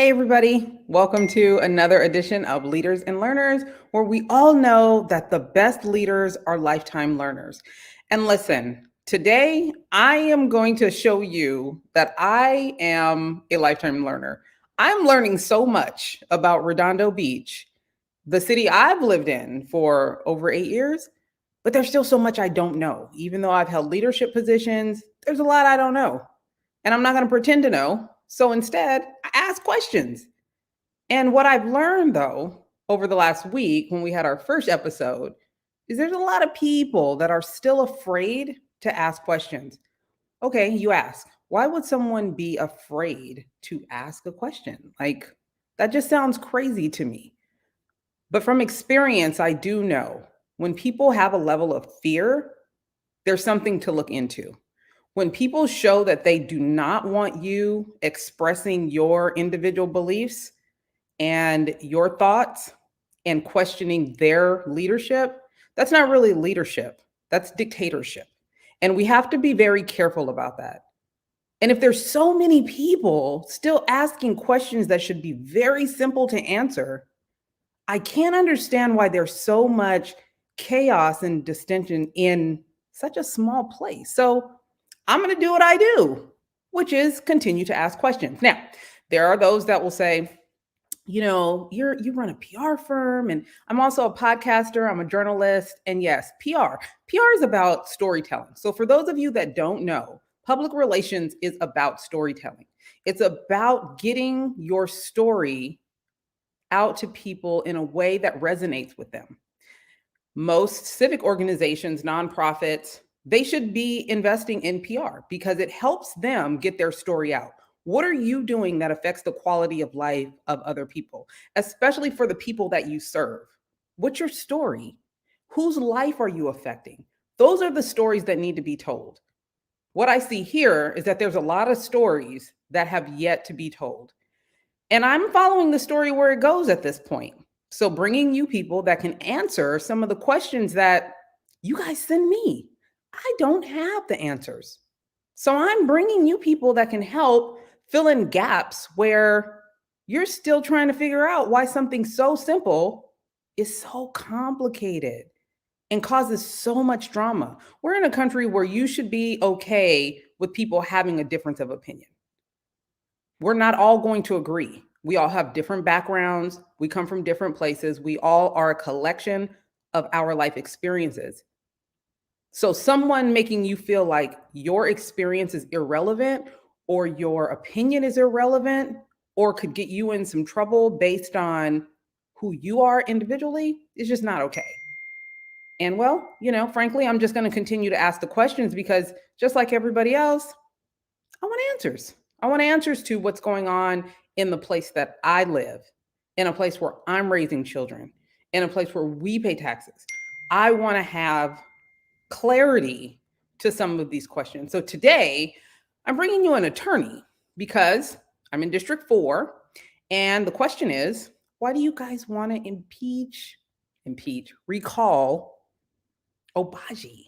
Hey, everybody. Welcome to another edition of Leaders and Learners, where we all know that the best leaders are lifetime learners. And listen, today I am going to show you that I am a lifetime learner. I'm learning so much about Redondo Beach, the city I've lived in for over 8 years, but there's still so much I don't know. Even though I've held leadership positions, there's a lot I don't know. And I'm not going to pretend to know. So instead, I ask questions. And what I've learned, though, over the last week when we had our first episode, is there's a lot of people that are still afraid to ask questions. Okay, you ask, why would someone be afraid to ask a question? Like, that just sounds crazy to me. But from experience, I do know when people have a level of fear, there's something to look into. When people show that they do not want you expressing your individual beliefs and your thoughts and questioning their leadership, that's not really leadership. That's dictatorship. And we have to be very careful about that. And if there's so many people still asking questions that should be very simple to answer, I can't understand why there's so much chaos and distension in such a small place. So I'm going to do what I do, which is continue to ask questions. Now, there are those that will say, you run a PR firm, and I'm also a podcaster, I'm a journalist, and yes, PR is about storytelling. So for those of you that don't know, public relations is about storytelling. It's about getting your story out to people in a way that resonates with them. Most civic organizations, nonprofits, they should be investing in PR because it helps them get their story out. What are you doing that affects the quality of life of other people, especially for the people that you serve? What's your story? Whose life are you affecting? Those are the stories that need to be told. What I see here is that there's a lot of stories that have yet to be told. And I'm following the story where it goes at this point. So bringing you people that can answer some of the questions that you guys send me. I don't have the answers. So I'm bringing you people that can help fill in gaps where you're still trying to figure out why something so simple is so complicated and causes so much drama. We're in a country where you should be okay with people having a difference of opinion. We're not all going to agree. We all have different backgrounds. We come from different places. We all are a collection of our life experiences. So someone making you feel like your experience is irrelevant or your opinion is irrelevant or could get you in some trouble based on who you are individually is just not okay. And well, frankly, I'm just going to continue to ask the questions because just like everybody else, I want answers. I want answers to what's going on in the place that I live, in a place where I'm raising children, in a place where we pay taxes. I want to have clarity to some of these questions. So today, I'm bringing you an attorney because I'm in District 4. And the question is, why do you guys want to recall Obaji?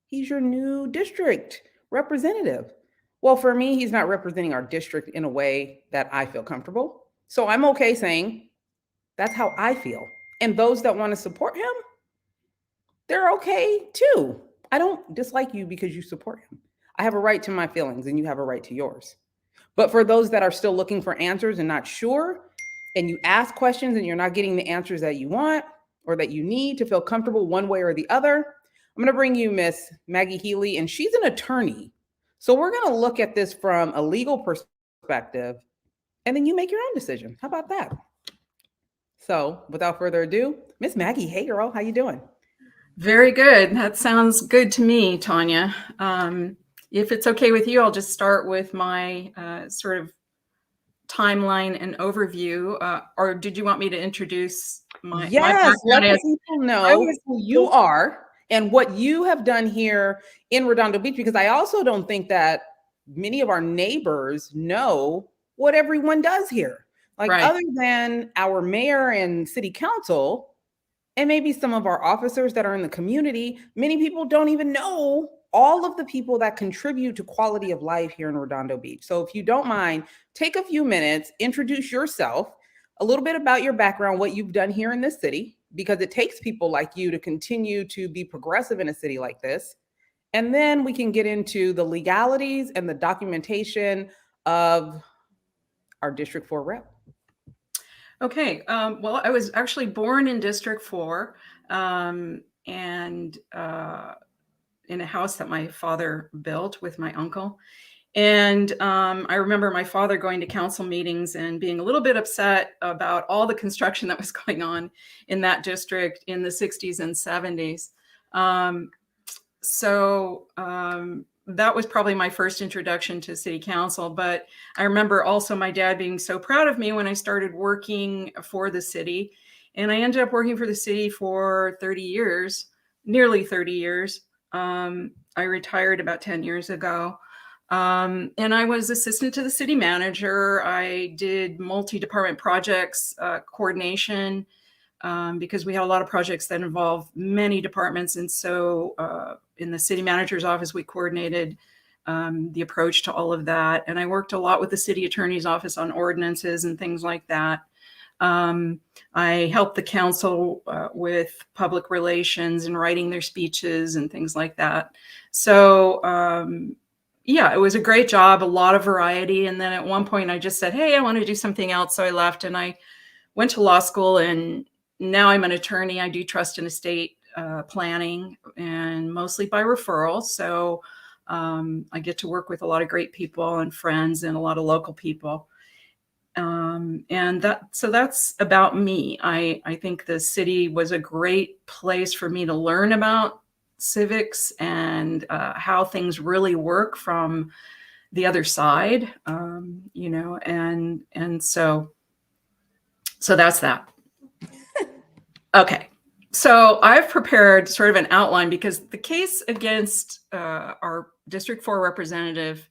He's your new district representative. Well, for me, he's not representing our district in a way that I feel comfortable. So I'm okay saying that's how I feel. And those that want to support him, they're okay too. I don't dislike you because you support him. I have a right to my feelings and you have a right to yours. But for those that are still looking for answers and not sure, and you ask questions and you're not getting the answers that you want or that you need to feel comfortable one way or the other, I'm going to bring you Miss Maggie Healy, and she's an attorney. So we're going to look at this from a legal perspective, and then you make your own decision. How about that? So without further ado, Miss Maggie, hey girl, how you doing? Very good. That sounds good to me, Tanya. If it's okay with you, I'll just start with my sort of timeline and overview. Or did you want me to introduce my Yes, let background? the people know who you are and what you have done here in Redondo Beach, because I also don't think that many of our neighbors know what everyone does here. Like Right. other than our mayor and city council, and maybe some of our officers that are in the community, many people don't even know all of the people that contribute to quality of life here in Redondo Beach. So if you don't mind, take a few minutes, introduce yourself, a little bit about your background, what you've done here in this city, because it takes people like you to continue to be progressive in a city like this. And then we can get into the legalities and the documentation of our District 4 rep. Okay. Well, I was actually born in District 4 and in a house that my father built with my uncle. And I remember my father going to council meetings and being a little bit upset about all the construction that was going on in that district in the 60s and 70s. That was probably my first introduction to city council. But I remember also my dad being so proud of me when I started working for the city. And I ended up working for the city for 30 years, nearly 30 years. I retired about 10 years ago. And I was assistant to the city manager. I did multi-department projects coordination because we had a lot of projects that involve many departments. And so in the city manager's office, we coordinated the approach to all of that. And I worked a lot with the city attorney's office on ordinances and things like that. I helped the council with public relations and writing their speeches and things like that. So yeah, it was a great job, a lot of variety. And then at one point I just said, hey, I want to do something else. So I left and I went to law school, and now I'm an attorney. I do trust and estate planning, and mostly by referral. So I get to work with a lot of great people and friends and a lot of local people. So that's about me. I think the city was a great place for me to learn about civics and how things really work from the other side, and so that's that. Okay, so I've prepared sort of an outline because the case against our District 4 representative,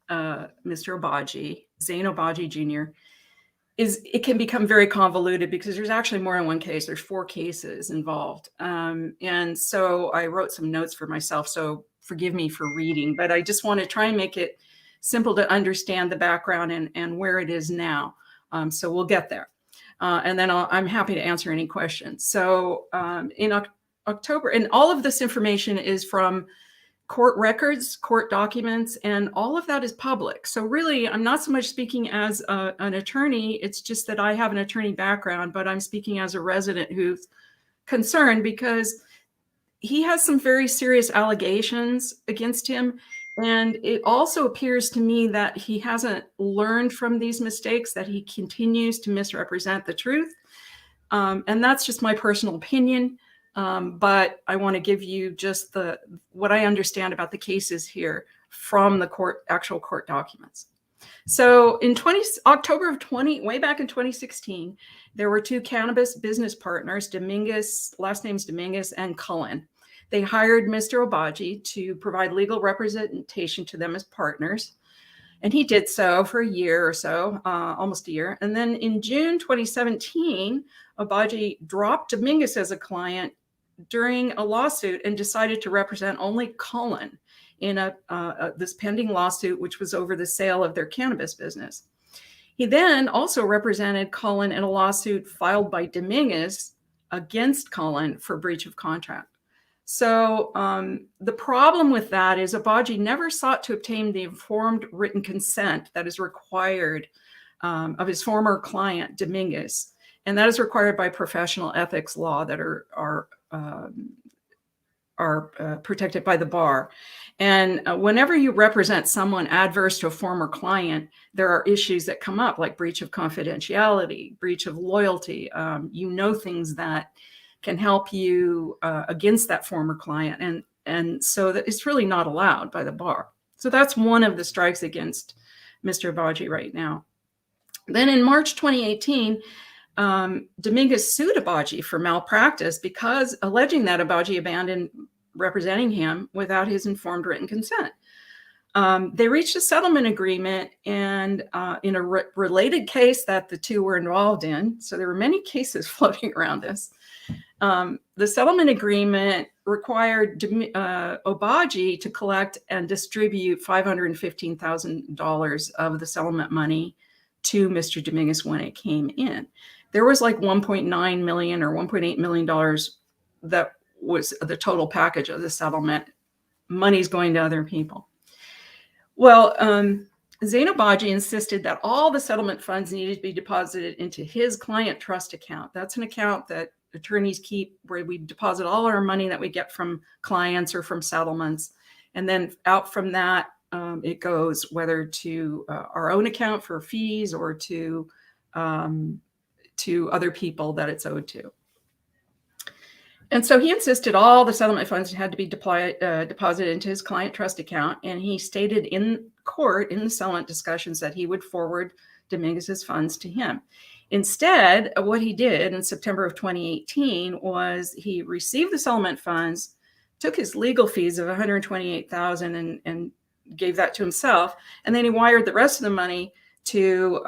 Mr. Obagi, Zane Obagi Jr., it can become very convoluted because there's actually more than one case. There's 4 cases involved. And so I wrote some notes for myself, so forgive me for reading, but I just want to try and make it simple to understand the background and where it is now. So we'll get there. And then I'm happy to answer any questions. So in October, and all of this information is from court records, court documents, and all of that is public. So really, I'm not so much speaking as an attorney. It's just that I have an attorney background, but I'm speaking as a resident who's concerned because he has some very serious allegations against him. And it also appears to me that he hasn't learned from these mistakes, that he continues to misrepresent the truth. And that's just my personal opinion. But I want to give you just what I understand about the cases here from the actual court documents. So in October of way back in 2016, there were 2 cannabis business partners, Dominguez, last name's Dominguez, and Cullen. They hired Mr. Obagi to provide legal representation to them as partners. And he did so for a year or so, almost a year. And then in June 2017, Obagi dropped Dominguez as a client during a lawsuit and decided to represent only Cullen in this pending lawsuit, which was over the sale of their cannabis business. He then also represented Cullen in a lawsuit filed by Dominguez against Cullen for breach of contract. So the problem with that is Obagi never sought to obtain the informed written consent that is required of his former client, Dominguez. And that is required by professional ethics law that are protected by the bar. And whenever you represent someone adverse to a former client, there are issues that come up like breach of confidentiality, breach of loyalty, things that can help you against that former client. And so that it's really not allowed by the bar. So that's one of the strikes against Mr. Obagi right now. Then in March 2018, Dominguez sued Obagi for malpractice because alleging that Obagi abandoned representing him without his informed written consent. They reached a settlement agreement, and in a related case that the 2 were involved in, so there were many cases floating around this, the settlement agreement required Obagi to collect and distribute $515,000 of the settlement money to Mr. Dominguez when it came in. There was like $1.9 million or $1.8 million that was the total package of the settlement. Money's going to other people. Well, Zain Obagi insisted that all the settlement funds needed to be deposited into his client trust account. That's an account that attorneys keep where we deposit all our money that we get from clients or from settlements. And then out from that, it goes whether to our own account for fees or to other people that it's owed to. And so he insisted all the settlement funds had to be deposited into his client trust account. And he stated in court in the settlement discussions that he would forward Dominguez's funds to him. Instead, what he did in September of 2018 was he received the settlement funds, took his legal fees of $128,000 and gave that to himself. And then he wired the rest of the money to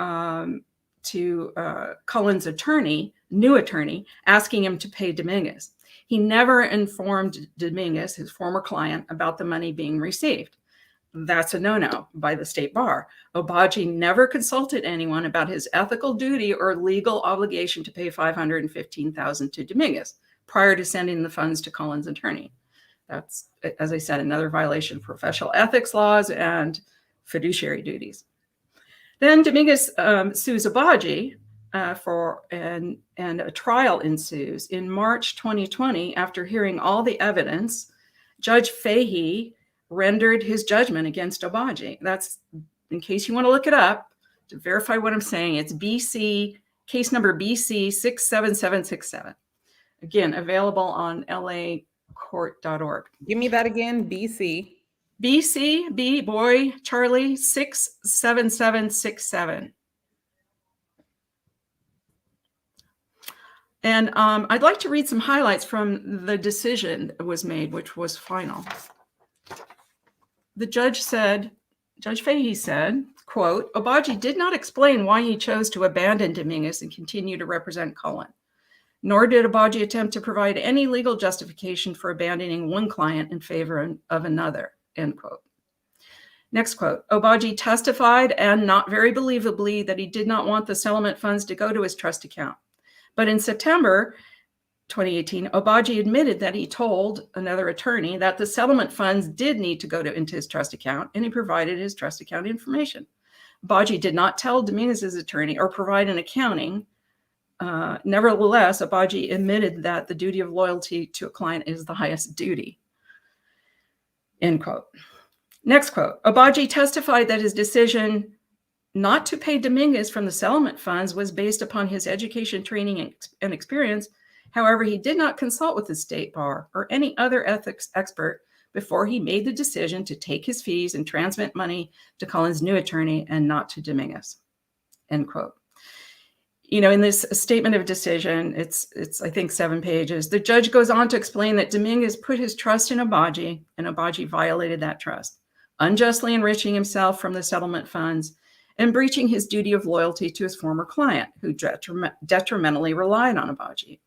Cullen's attorney, new attorney, asking him to pay Dominguez. He never informed Dominguez, his former client, about the money being received. That's a no-no by the state bar. Obagi never consulted anyone about his ethical duty or legal obligation to pay $515,000 to Dominguez prior to sending the funds to Cullen's attorney. That's, as I said, another violation of professional ethics laws and fiduciary duties. Then Dominguez sues Obagi and a trial ensues. In March 2020, after hearing all the evidence, Judge Fahey rendered his judgment against Obagi. That's, in case you want to look it up, to verify what I'm saying, it's case number BC 67767. Again, available on lacourt.org. Give me that again, BC. BC, B, boy, Charlie, 67767. And I'd like to read some highlights from the decision that was made, which was final. The judge said, Judge Fahey said, quote, Obagi did not explain why he chose to abandon Dominguez and continue to represent Cullen, nor did Obagi attempt to provide any legal justification for abandoning one client in favor of another, end quote. Next quote, Obagi testified, and not very believably, that he did not want the settlement funds to go to his trust account. But in September 2018, Obagi admitted that he told another attorney that the settlement funds did need to go into his trust account, and he provided his trust account information. Obagi did not tell Dominguez's attorney or provide an accounting. Nevertheless, Obagi admitted that the duty of loyalty to a client is the highest duty, end quote. Next quote, Obagi testified that his decision not to pay Dominguez from the settlement funds was based upon his education, training, and experience. However, he did not consult with the state bar or any other ethics expert before he made the decision to take his fees and transmit money to Cullen's new attorney and not to Dominguez, end quote. You know, in this statement of decision, it's I think 7 pages. The judge goes on to explain that Dominguez put his trust in Obagi, and Obagi violated that trust, unjustly enriching himself from the settlement funds and breaching his duty of loyalty to his former client, who detrimentally relied on Obagi.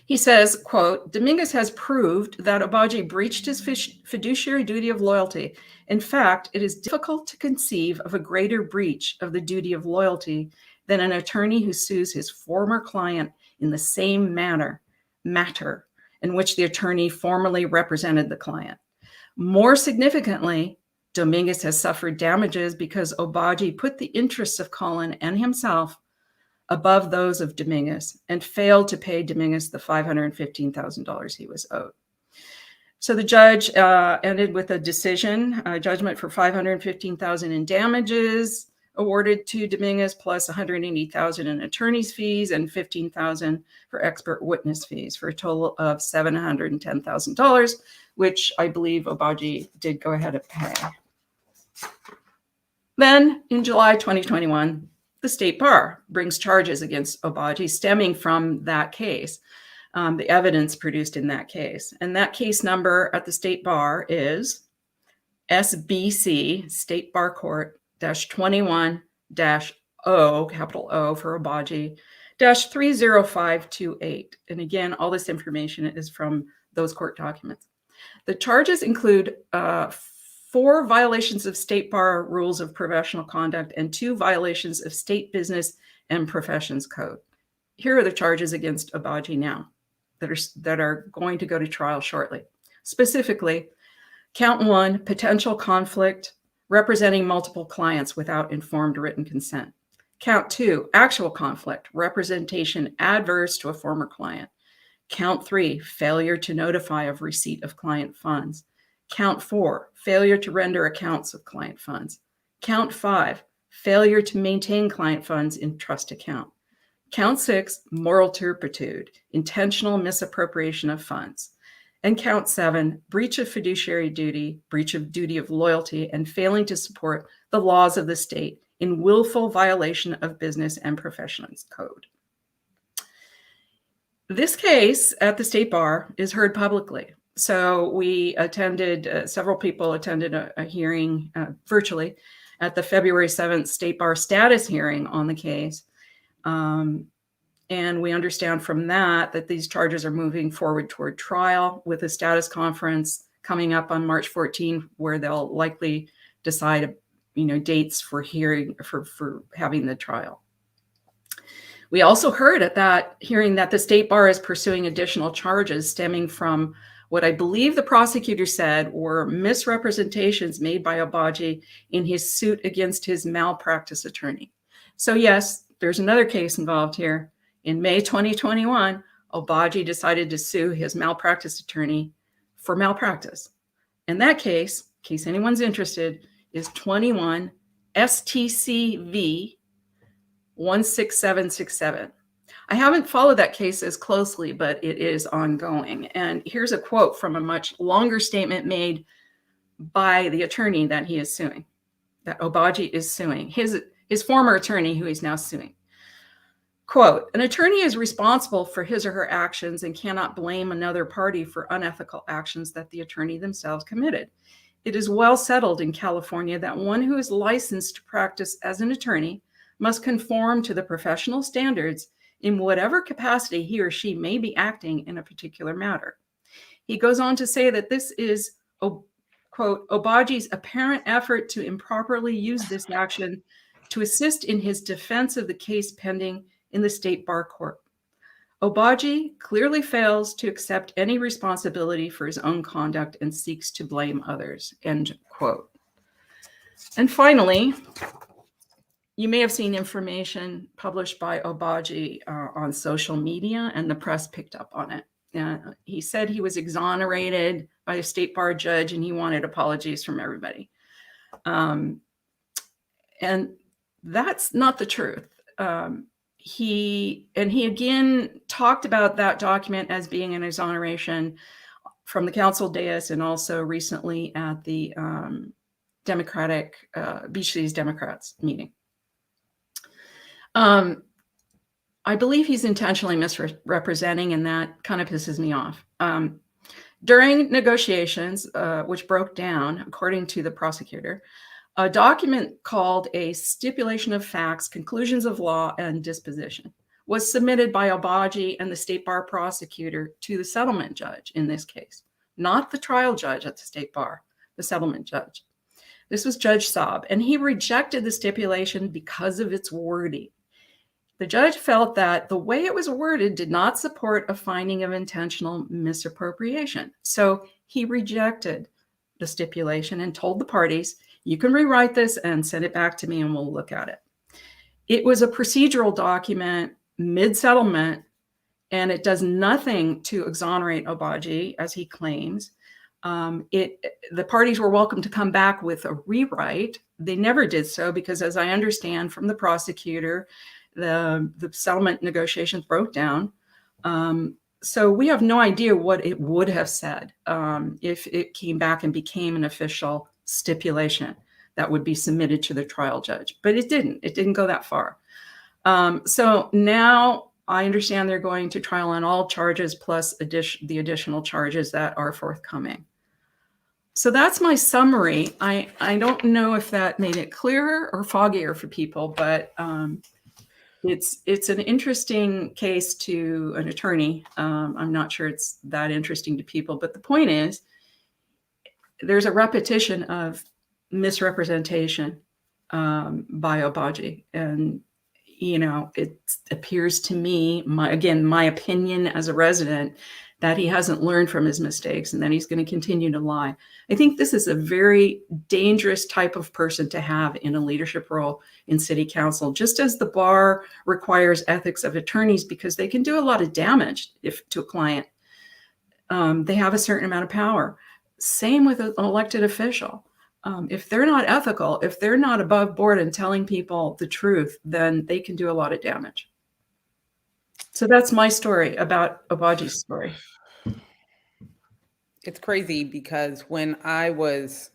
He says, quote, Dominguez has proved that Obagi breached his fiduciary duty of loyalty. In fact, it is difficult to conceive of a greater breach of the duty of loyalty than an attorney who sues his former client in the same matter in which the attorney formerly represented the client. More significantly, Dominguez has suffered damages because Obagi put the interests of Cullen and himself above those of Dominguez and failed to pay Dominguez the $515,000 he was owed. So the judge ended with a decision, a judgment for $515,000 in damages awarded to Dominguez, plus $180,000 in attorney's fees and $15,000 for expert witness fees, for a total of $710,000, which I believe Obagi did go ahead and pay. Then in July 2021, the state bar brings charges against Obagi stemming from that case, the evidence produced in that case. And that case number at the state bar is SBC, State Bar Court, -21-O, capital O for Obagi, -30528. And again, all this information is from those court documents. The charges include 4 violations of State Bar rules of professional conduct and 2 violations of State Business and Professions Code. Here are the charges against Obagi now that are going to go to trial shortly. Specifically, count 1, potential conflict representing multiple clients without informed written consent. Count 2, actual conflict, representation adverse to a former client. Count 3, failure to notify of receipt of client funds. Count 4, failure to render accounts of client funds. Count 5, failure to maintain client funds in trust account. Count 6, moral turpitude, intentional misappropriation of funds. And count 7, breach of fiduciary duty, breach of duty of loyalty, and failing to support the laws of the state in willful violation of business and professions code. This case at the State Bar is heard publicly. So we attended, several people attended a hearing virtually at the February 7th State Bar status hearing on the case. And we understand from that these charges are moving forward toward trial, with a status conference coming up on March 14, where they'll likely decide, dates for hearing for having the trial. We also heard at that hearing that the State Bar is pursuing additional charges stemming from what I believe the prosecutor said were misrepresentations made by Obagi in his suit against his malpractice attorney. So yes, there's another case involved here. In May 2021, Obagi decided to sue his malpractice attorney for malpractice. And that case, in case anyone's interested, is 21 STCV 16767. I haven't followed that case as closely, but it is ongoing. And here's a quote from a much longer statement made by the attorney that he is suing, that Obagi is suing, his former attorney who he's now suing. Quote, an attorney is responsible for his or her actions and cannot blame another party for unethical actions that the attorney themselves committed. It is well settled in California that one who is licensed to practice as an attorney must conform to the professional standards in whatever capacity he or she may be acting in a particular matter. He goes on to say that this is, quote, Obagi's apparent effort to improperly use this action to assist in his defense of the case pending in the State Bar Court. Obagi clearly fails to accept any responsibility for his own conduct and seeks to blame others, end quote. And finally, you may have seen information published by Obagi on social media, and the press picked up on it. He said he was exonerated by a State Bar judge and he wanted apologies from everybody. And that's not the truth. He again talked about that document as being an exoneration from the council dais and also recently at the Democratic Beach Cities Democrats meeting. I believe he's intentionally misrepresenting, and that kind of pisses me off. During negotiations, which broke down, according to the prosecutor, a document called a Stipulation of Facts, Conclusions of Law, and Disposition was submitted by Obagi and the State Bar prosecutor to the settlement judge in this case, not the trial judge at the State Bar, the settlement judge. This was Judge Saab, and he rejected the stipulation because of its wording. The judge felt that the way it was worded did not support a finding of intentional misappropriation. So he rejected the stipulation and told the parties, you can rewrite this and send it back to me and we'll look at it. It was a procedural document mid-settlement, and it does nothing to exonerate Obagi, as he claims. The parties were welcome to come back with a rewrite. They never did so because, as I understand from the prosecutor, the settlement negotiations broke down. So we have no idea what it would have said if it came back and became an official stipulation that would be submitted to the trial judge. But it didn't. It didn't go that far. So now I understand they're going to trial on all charges plus the additional charges that are forthcoming. So that's my summary. I don't know if that made it clearer or foggier for people, but It's an interesting case to an attorney. I'm not sure it's that interesting to people, but the point is, there's a repetition of misrepresentation by Obagi, and it appears to me, my opinion as a resident, that he hasn't learned from his mistakes and that he's going to continue to lie. I think this is a very dangerous type of person to have in a leadership role in city council, just as the bar requires ethics of attorneys because they can do a lot of damage to a client. They have a certain amount of power. Same with an elected official. If they're not ethical, if they're not above board and telling people the truth, then they can do a lot of damage. So that's my story about Obaji's story. It's crazy because when I was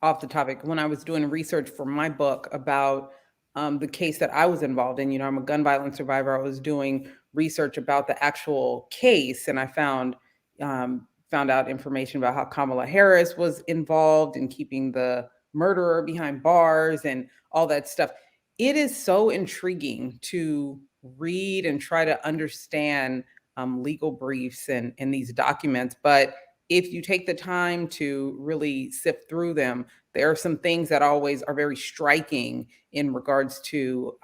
off the topic, when I was doing research for my book about the case that I was involved in, I'm a gun violence survivor. I was doing research about the actual case, and I found out information about how Kamala Harris was involved in keeping the murderer behind bars and all that stuff. It is so intriguing to read and try to understand legal briefs and these documents, but if you take the time to really sift through them, there are some things that always are very striking in regards to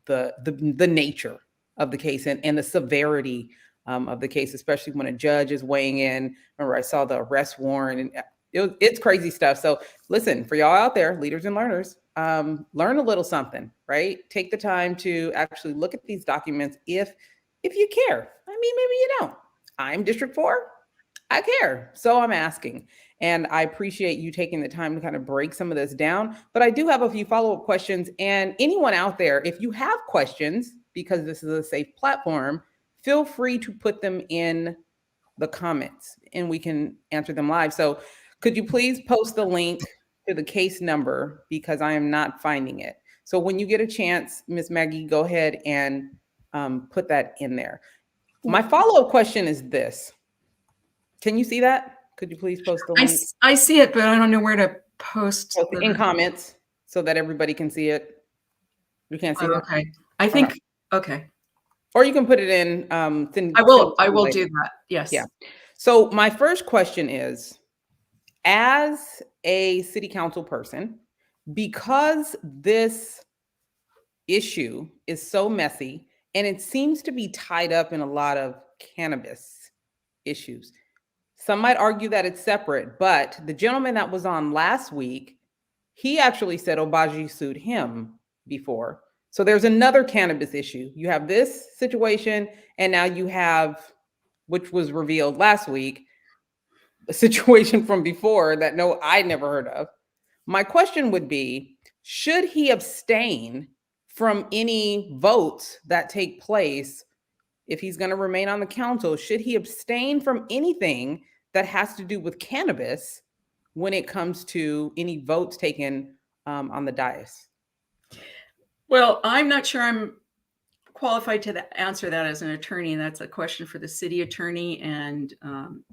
the nature of the case and the severity of the case, especially when a judge is weighing in. Remember, I saw the arrest warrant, and it's crazy stuff. So listen, for y'all out there, leaders and learners, learn a little something, right? Take the time to actually look at these documents if you care. I mean, maybe you don't. I'm District 4. I care. So I'm asking. And I appreciate you taking the time to kind of break some of this down. But I do have a few follow-up questions. And anyone out there, if you have questions, because this is a safe platform, feel free to put them in the comments and we can answer them live. So could you please post the link to the case number, because I am not finding it. So when you get a chance, Ms. Maggie, go ahead and put that in there. My follow-up question is this. Can you see that? Could you please post the link? I see it, but I don't know where to post in comments so that everybody can see it. You can't see it? Okay. I think, okay. Or you can put it in. I will do that. Yes. Yeah. So my first question is, as a city council person, because this issue is so messy and it seems to be tied up in a lot of cannabis issues, some might argue that it's separate, but the gentleman that was on last week, he actually said Obagi sued him before. So there's another cannabis issue. You have this situation, and now you have, which was revealed last week, a situation from before that I never heard of. My question would be, should he abstain from any votes that take place if he's going to remain on the council? Should he abstain from anything that has to do with cannabis when it comes to any votes taken on the dais? Well, I'm not sure I'm qualified to answer that as an attorney. That's a question for the city attorney. And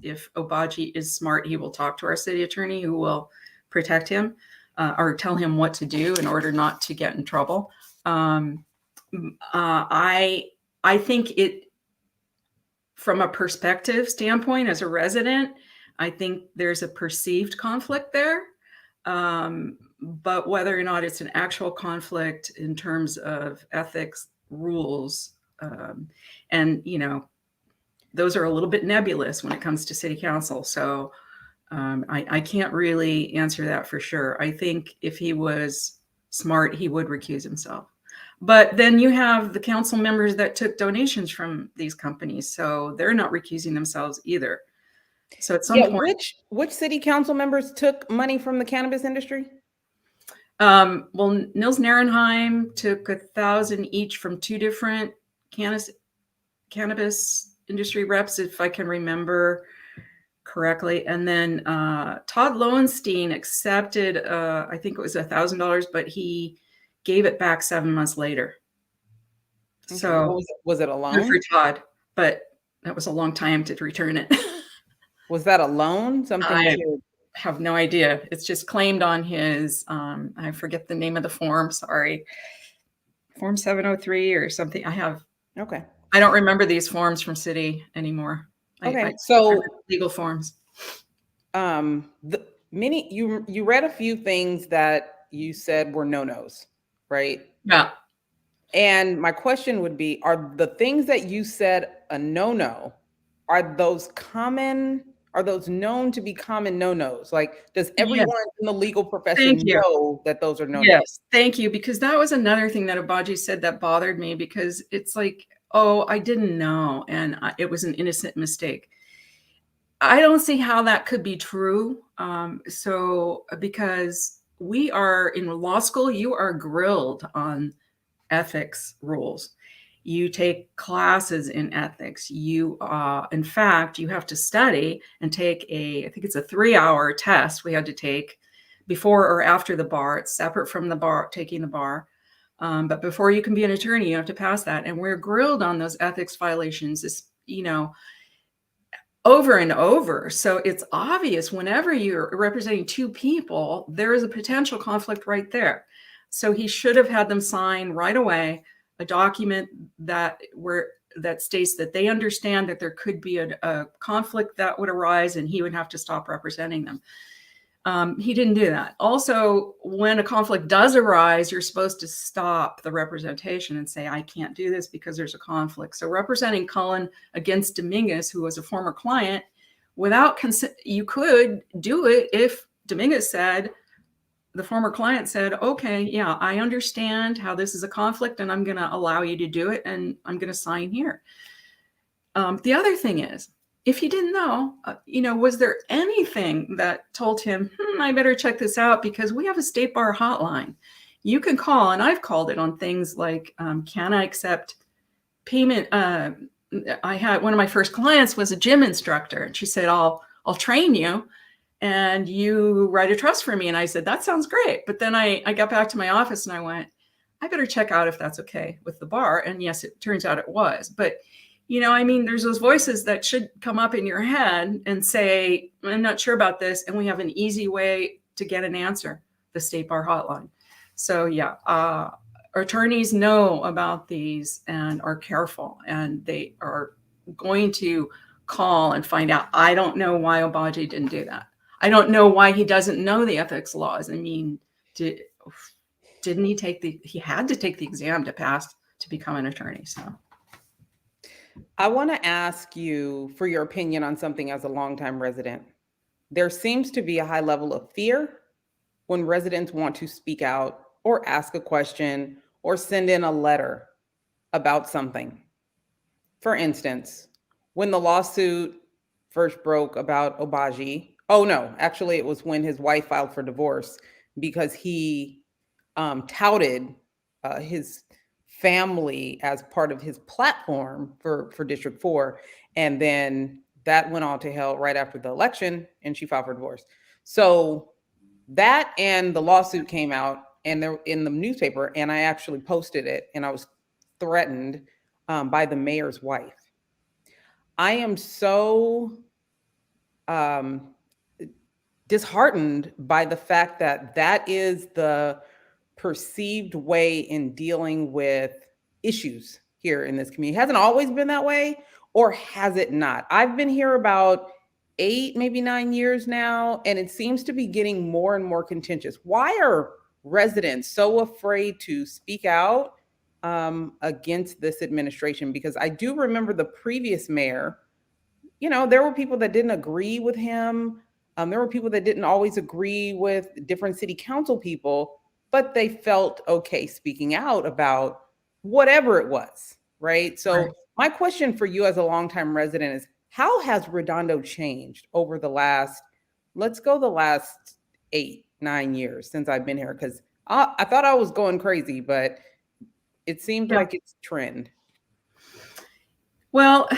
if Obagi is smart, he will talk to our city attorney, who will protect him or tell him what to do in order not to get in trouble. I think it, from a perspective standpoint, as a resident, I think there's a perceived conflict there. But whether or not it's an actual conflict in terms of ethics, rules, and those are a little bit nebulous when it comes to city council. So I can't really answer that for sure. I think if he was smart, he would recuse himself. But then you have the council members that took donations from these companies, so they're not recusing themselves either. So at some point, which city council members took money from the cannabis industry? Well, Nils Narenheim took 1,000 each from two different cannabis industry reps, if I can remember correctly. And then Todd Lowenstein accepted, I think it was $1,000, but he gave it back 7 months later. Okay. So was it a loan? For Todd, but that was a long time to return it. Was that a loan? Something I have no idea. It's just claimed on his, I forget the name of the form. Sorry. Form 703 or something. Okay. I don't remember these forms from city anymore. I Okay. remember So legal forms. the many you read a few things that you said were no-nos, right? Yeah. And my question would be, are the things that you said a no-no, are those known to be common no-nos? Like, does Yes. everyone in the legal Thank profession you. know that those are no-nos? Yes. Thank you. Because that was another thing that Abaji said that bothered me, because it's like, oh, I didn't know. And it was an innocent mistake. I don't see how that could be true. Because we are in law school, you are grilled on ethics rules. You take classes in ethics. In fact, you have to study and take I think it's a 3-hour test we had to take before or after the bar. It's separate from the bar, taking the bar. But before you can be an attorney, you have to pass that. And we're grilled on those ethics violations, over and over. So it's obvious whenever you're representing two people, there is a potential conflict right there. So he should have had them sign right away a document that states that they understand that there could be a conflict that would arise, and he would have to stop representing them. He didn't do that. Also, when a conflict does arise, you're supposed to stop the representation and say, I can't do this because there's a conflict. So representing Cullen against Dominguez, who was a former client, without consent, you could do it if Dominguez said, the former client said, okay, yeah, I understand how this is a conflict and I'm going to allow you to do it and I'm going to sign here. The other thing is, if he didn't know, was there anything that told him, I better check this out, because we have a state bar hotline. You can call, and I've called it on things like, can I accept payment? I had one of my first clients was a gym instructor, and she said, I'll train you and you write a trust for me. And I said, that sounds great. But then I got back to my office and I went, I better check out if that's okay with the bar. And yes, it turns out it was. But there's those voices that should come up in your head and say, I'm not sure about this. And we have an easy way to get an answer, the state bar hotline. So yeah, attorneys know about these and are careful, and they are going to call and find out. I don't know why Obaji didn't do that. I don't know why he doesn't know the ethics laws. I mean, didn't he had to take the exam to pass to become an attorney. So I want to ask you for your opinion on something as a longtime resident. There seems to be a high level of fear when residents want to speak out or ask a question or send in a letter about something. For instance, when the lawsuit first broke about Obaji, oh no, actually it was when his wife filed for divorce because he touted his family as part of his platform for District 4. And then that went on to hell right after the election and she filed for divorce. So that and the lawsuit came out and they're in the newspaper, and I actually posted it, and I was threatened by the mayor's wife. I am so um, disheartened by the fact that that is the perceived way in dealing with issues here in this community. It hasn't always been that way, or has it not? I've been here about 8, maybe 9 years now, and it seems to be getting more and more contentious. Why are residents so afraid to speak out against this administration? Because I do remember the previous mayor, there were people that didn't agree with him. There were people that didn't always agree with different city council people, but they felt okay speaking out about whatever it was, right? So right. my question for you as a longtime resident is, how has Redondo changed over the last 8, 9 years since I've been here? Because I thought I was going crazy, but it seemed Yeah. like it's trend. Well,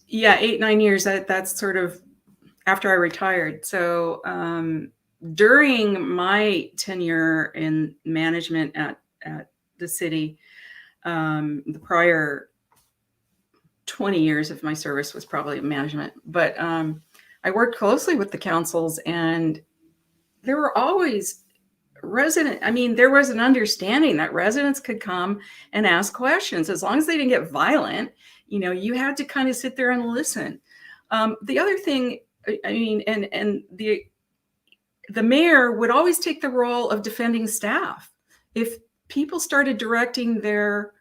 yeah, 8, 9 years. That's sort of after I retired. So during my tenure in management at the city, the prior 20 years of my service was probably management, but I worked closely with the councils, and there were always there was an understanding that residents could come and ask questions as long as they didn't get violent. You had to kind of sit there and listen. The other thing, and the mayor would always take the role of defending staff. If people started directing their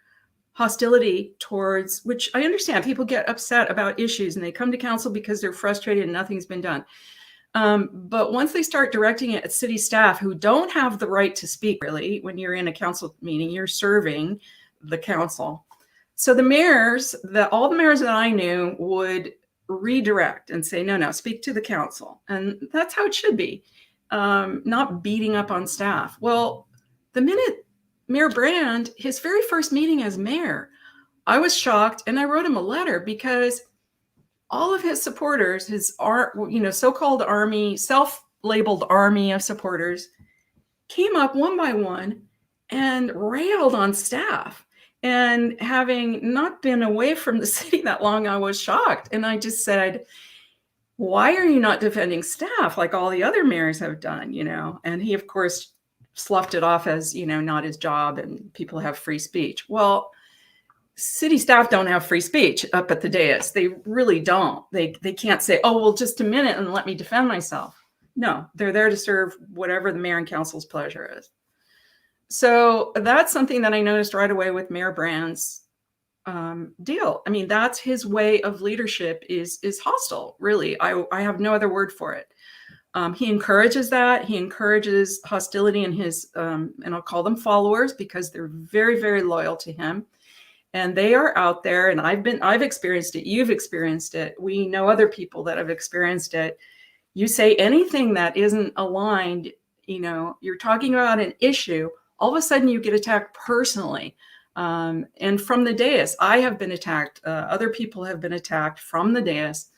hostility towards, which I understand, people get upset about issues and they come to council because they're frustrated and nothing's been done. But once they start directing it at city staff who don't have the right to speak, really, when you're in a council meeting, you're serving the council. So all the mayors that I knew would redirect and say, no, speak to the council. And that's how it should be, not beating up on staff. Well, the minute Mayor Brand, his very first meeting as mayor, I was shocked and I wrote him a letter because all of his supporters, his so-called army, self-labeled army of supporters, came up one by one and railed on staff. And having not been away from the city that long, I was shocked. And I just said, why are you not defending staff like all the other mayors have done? And he, of course, sloughed it off as, not his job and people have free speech. Well, city staff don't have free speech up at the dais. They really don't. They can't say, oh, well, just a minute and let me defend myself. No, they're there to serve whatever the mayor and council's pleasure is. So that's something that I noticed right away with Mayor Brand's deal. That's his way of leadership is hostile, really. I have no other word for it. He encourages that. He encourages hostility in his, and I'll call them followers because they're very, very loyal to him. And they are out there, and I've experienced it. You've experienced it. We know other people that have experienced it. You say anything that isn't aligned, you're talking about an issue, all of a sudden you get attacked personally. And from the dais, I have been attacked. Other people have been attacked from the dais,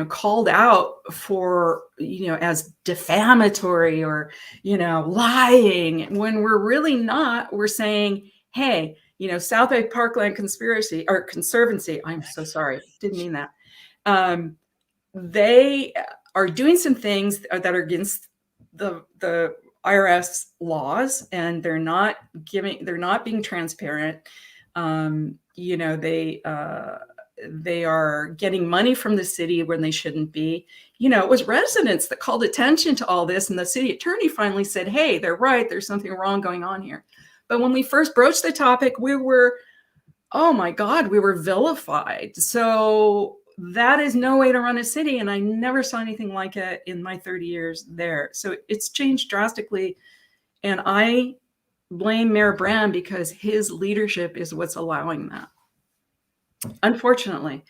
called out for, as defamatory or, lying, when we're really not. We're saying, hey, South Bay Parkland Conservancy, I'm so sorry, didn't mean that. They are doing some things that are against the IRS laws, and they're not being transparent. They are getting money from the city when they shouldn't be. It was residents that called attention to all this, and the city attorney finally said, hey, they're right. There's something wrong going on here. But when we first broached the topic, oh my God, we were vilified. So that is no way to run a city. And I never saw anything like it in my 30 years there. So it's changed drastically. And I blame Mayor Brand because his leadership is what's allowing that. Unfortunately,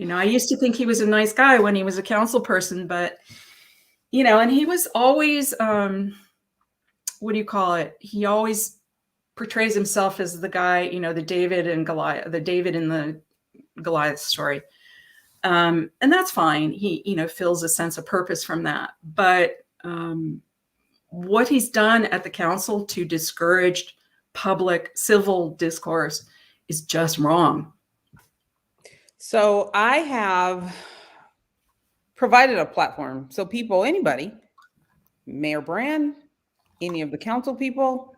I used to think he was a nice guy when he was a council person, but, and he was always, what do you call it? He always portrays himself as the guy, the David and the Goliath story. And that's fine. He, feels a sense of purpose from that. But what he's done at the council to discourage public civil discourse is just wrong. So I have provided a platform. So anybody, Mayor Brand, any of the council people,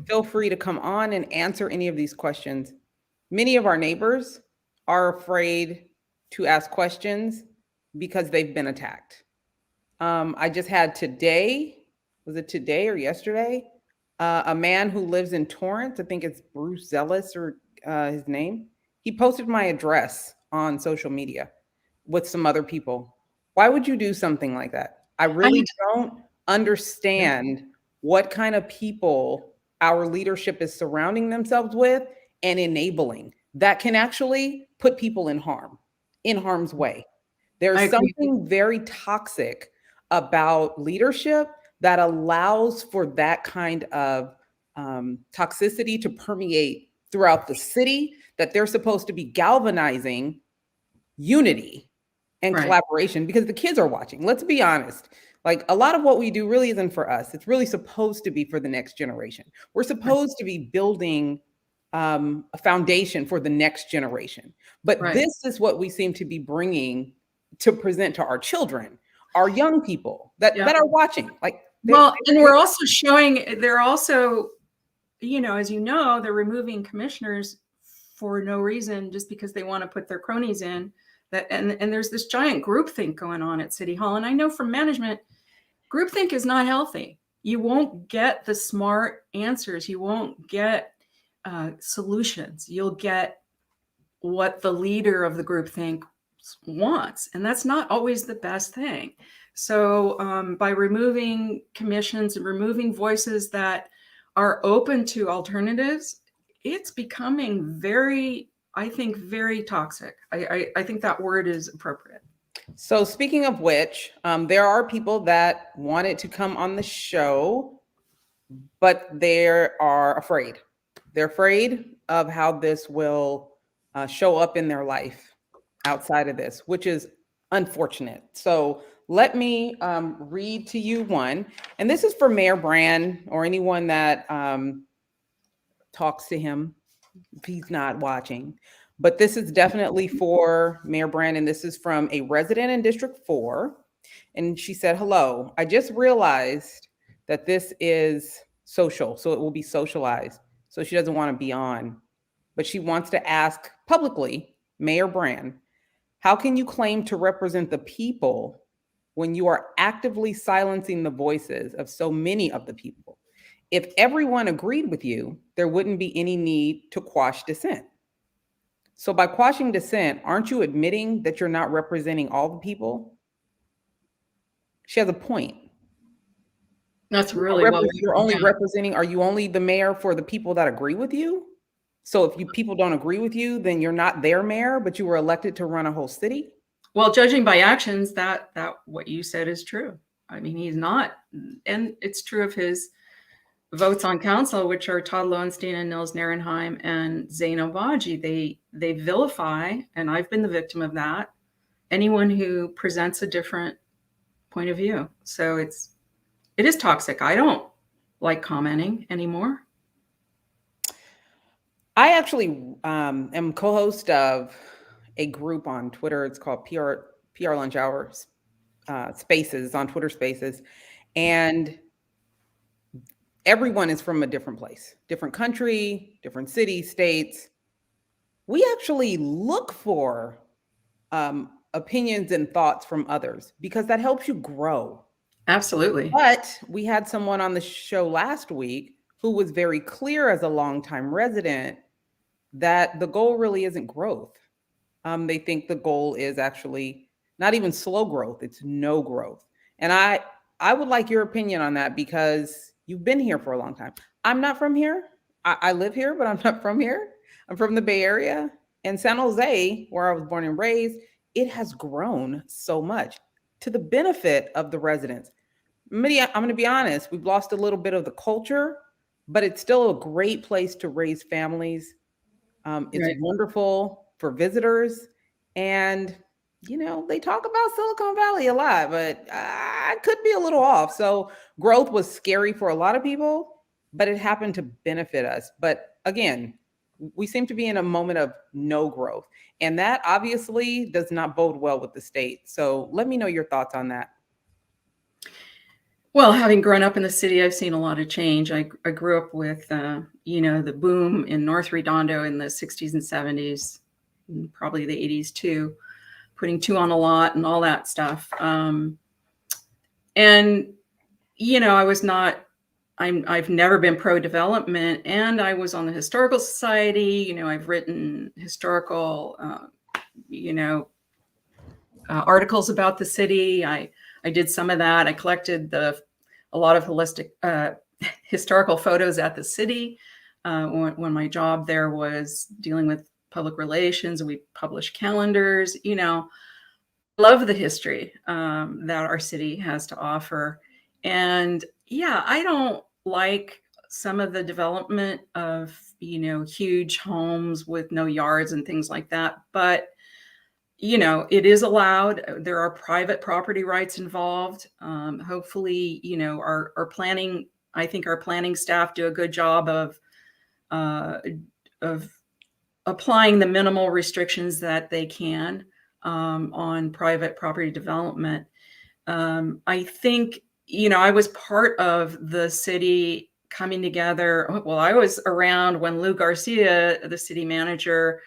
feel free to come on and answer any of these questions. Many of our neighbors are afraid to ask questions because they've been attacked. I just had today, was it today or yesterday? A man who lives in Torrance, I think it's Bruce Zealous or his name. He posted my address on social media with some other people. Why would you do something like that? I really don't understand what kind of people our leadership is surrounding themselves with and enabling that can actually put people in harm's way. There's something very toxic about leadership that allows for that kind of toxicity to permeate throughout the city, that they're supposed to be galvanizing unity and collaboration because the kids are watching. Let's be honest. Like, a lot of what we do really isn't for us. It's really supposed to be for the next generation. We're supposed to be building a foundation for the next generation. But this is what we seem to be bringing to present to our children. are young people that Yeah. that are watching. Like Well, and we're also showing they're also, as you know, they're removing commissioners for no reason, just because they want to put their cronies in. That and there's this giant groupthink going on at City Hall. And I know from management, groupthink is not healthy. You won't get the smart answers. You won't get solutions. You'll get what the leader of the groupthink wants, and that's not always the best thing. So by removing commissions and removing voices that are open to alternatives, it's becoming very, I think, very toxic. I think that word is appropriate. So speaking of which, there are people that wanted to come on the show, but they are afraid. They're afraid of how this will show up in their life outside of this, which is unfortunate. So let me read to you one, and this is for Mayor Brand or anyone that talks to him if he's not watching. But this is definitely for Mayor Brand, and this is from a resident in District 4. And she said, "Hello, I just realized that this is social, so it will be socialized. So she doesn't want to be on, but she wants to ask publicly, Mayor Brand, how can you claim to represent the people when you are actively silencing the voices of so many of the people? If everyone agreed with you, there wouldn't be any need to quash dissent. So by quashing dissent, aren't you admitting that you're not representing all the people?" She has a point. That's really well. You're only representing, are you only the mayor for the people that agree with you? So if people don't agree with you, then you're not their mayor, but you were elected to run a whole city? Well, judging by actions, that what you said is true. I mean, he's not, and it's true of his votes on council, which are Todd Lowenstein and Nils Narenheim and Zain Obaji. They vilify, and I've been the victim of that, anyone who presents a different point of view. So it is toxic. I don't like commenting anymore. I actually am co-host of a group on Twitter. It's called PR Lunch Hours Spaces, on Twitter Spaces, and everyone is from a different place, different country, different city, states. We actually look for opinions and thoughts from others because that helps you grow. Absolutely. But we had someone on the show last week who was very clear as a longtime resident that the goal really isn't growth. They think the goal is actually not even slow growth, it's no growth. And I would like your opinion on that because you've been here for a long time. I'm not from here. I live here, but I'm not from here. I'm from the Bay Area. And San Jose, where I was born and raised, it has grown so much to the benefit of the residents. I'm going to be honest, we've lost a little bit of the culture, but it's still a great place to raise families. It's Right. wonderful for visitors. And, they talk about Silicon Valley a lot, but I could be a little off. So growth was scary for a lot of people, but it happened to benefit us. But again, we seem to be in a moment of no growth. And that obviously does not bode well with the state. So let me know your thoughts on that. Well, having grown up in the city, I've seen a lot of change. I grew up with, the boom in North Redondo in the 60s and 70s, and probably the 80s too, putting two on a lot and all that stuff. And, I was not, I've never been pro-development, and I was on the Historical Society. I've written historical, articles about the city. I did some of that. I collected a lot of holistic historical photos at the city when my job there was dealing with public relations. We published calendars. Love the history that our city has to offer. And yeah, I don't like some of the development of huge homes with no yards and things like that, but it is allowed. There are private property rights involved. Hopefully, our planning, I think our planning staff do a good job of applying the minimal restrictions that they can on private property development. I think, I was part of the city coming together. Well, I was around when Lou Garcia, the city manager,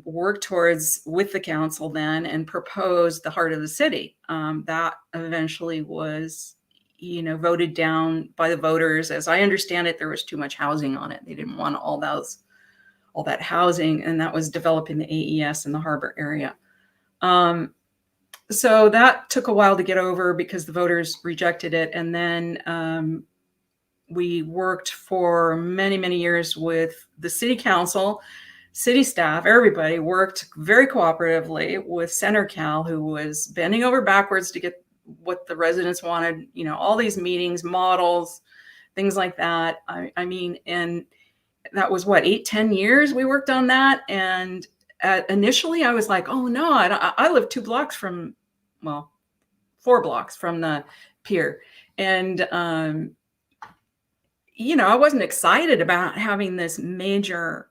worked towards with the council then and proposed the heart of the city. That eventually was, voted down by the voters. As I understand it, there was too much housing on it. They didn't want all that housing, and that was developing the AES in the harbor area. So that took a while to get over because the voters rejected it. And then we worked for many, many years with the city council, city staff, everybody worked very cooperatively with Center Cal, who was bending over backwards to get what the residents wanted, all these meetings, models, things like that. I mean, and that was what, 8-10 years we worked on that. And initially I was like, oh no, I live 2 blocks from, well, 4 blocks from the pier. And, I wasn't excited about having this major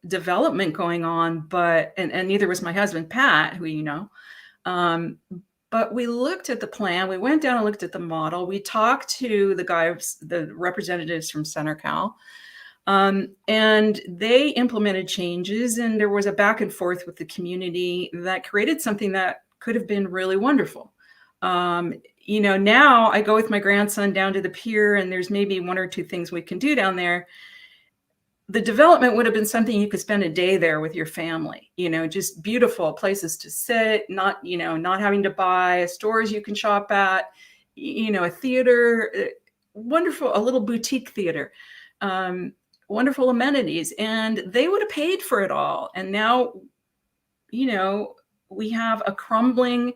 development going on, but, and neither was my husband, Pat, who, but we looked at the plan. We went down and looked at the model. We talked to the representatives from Center Cal. And they implemented changes, and there was a back and forth with the community that created something that could have been really wonderful. Now I go with my grandson down to the pier, and there's maybe 1 or 2 things we can do down there. The development would have been something you could spend a day there with your family, just beautiful places to sit, not having to buy, stores you can shop at, a theater, wonderful, a little boutique theater. Wonderful amenities, and they would have paid for it all. And now, we have a crumbling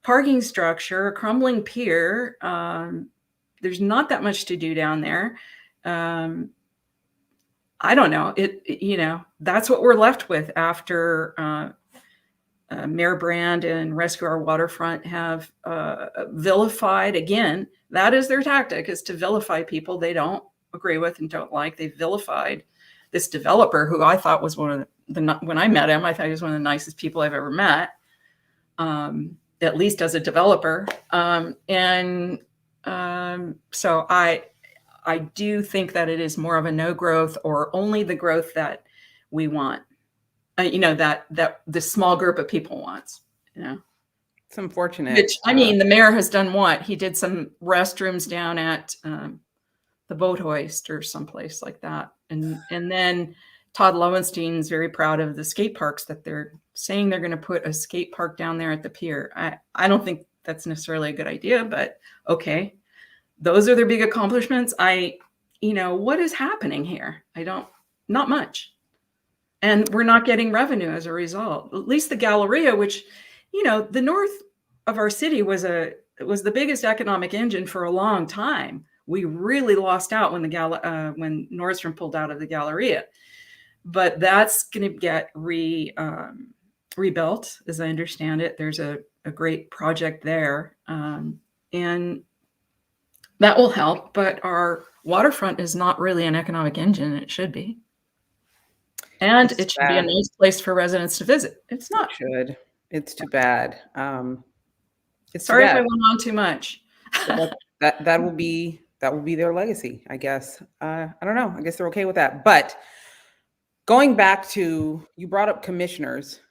parking structure, a crumbling pier. There's not that much to do down there. I don't know. That's what we're left with after Mayor Brand and Rescue Our Waterfront have vilified again. That is their tactic, is to vilify people they don't agree with and don't like. They vilified this developer who I thought was when I met him, I thought he was one of the nicest people I've ever met, at least as a developer. So I do think that it is more of a no growth, or only the growth that we want, that the small group of people wants, It's unfortunate. Which, I mean, the mayor has done what? He did some restrooms down at the Boat Hoist or someplace like that. And then Todd Lowenstein's very proud of the skate parks that they're saying they're going to put a skate park down there at the pier. I don't think that's necessarily a good idea, but okay. Those are their big accomplishments. What is happening here? Not much. And we're not getting revenue as a result. At least the Galleria, which, the north of our city was the biggest economic engine for a long time. We really lost out when when Nordstrom pulled out of the Galleria, but that's going to get rebuilt, as I understand it. There's a great project there, and that will help. But our waterfront is not really an economic engine. It should be, and it should be a nice place for residents to visit. It's not. It should. It's too bad. Sorry if I went on too much. That will be their legacy, I guess. I don't know. I guess they're okay with that. But going back to, you brought up commissioners.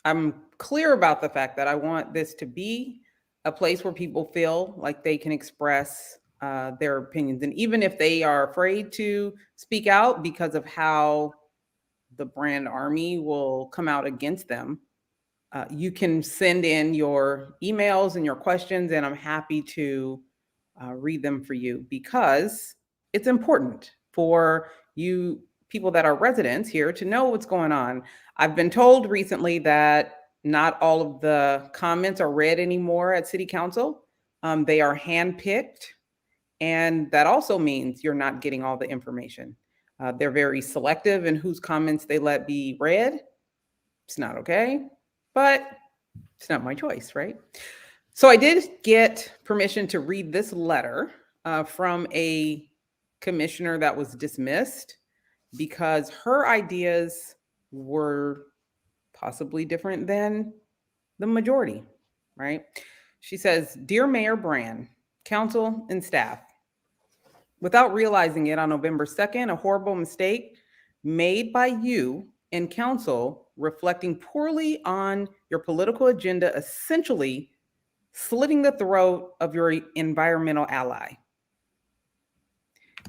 I'm clear about the fact that I want this to be a place where people feel like they can express their opinions. And even if they are afraid to speak out because of how the brand army will come out against them, you can send in your emails and your questions, and I'm happy to read them for you, because it's important for you people that are residents here to know what's going on. I've been told recently that not all of the comments are read anymore at City Council. They are handpicked, and that also means you're not getting all the information. They're very selective in whose comments they let be read. It's not okay, but it's not my choice, right? So I did get permission to read this letter from a commissioner that was dismissed because her ideas were possibly different than the majority. right? She says, Dear Mayor Brand, Council, and staff, without realizing it on November 2nd, a horrible mistake made by you and council reflecting poorly on your political agenda, essentially slitting the throat of your environmental ally.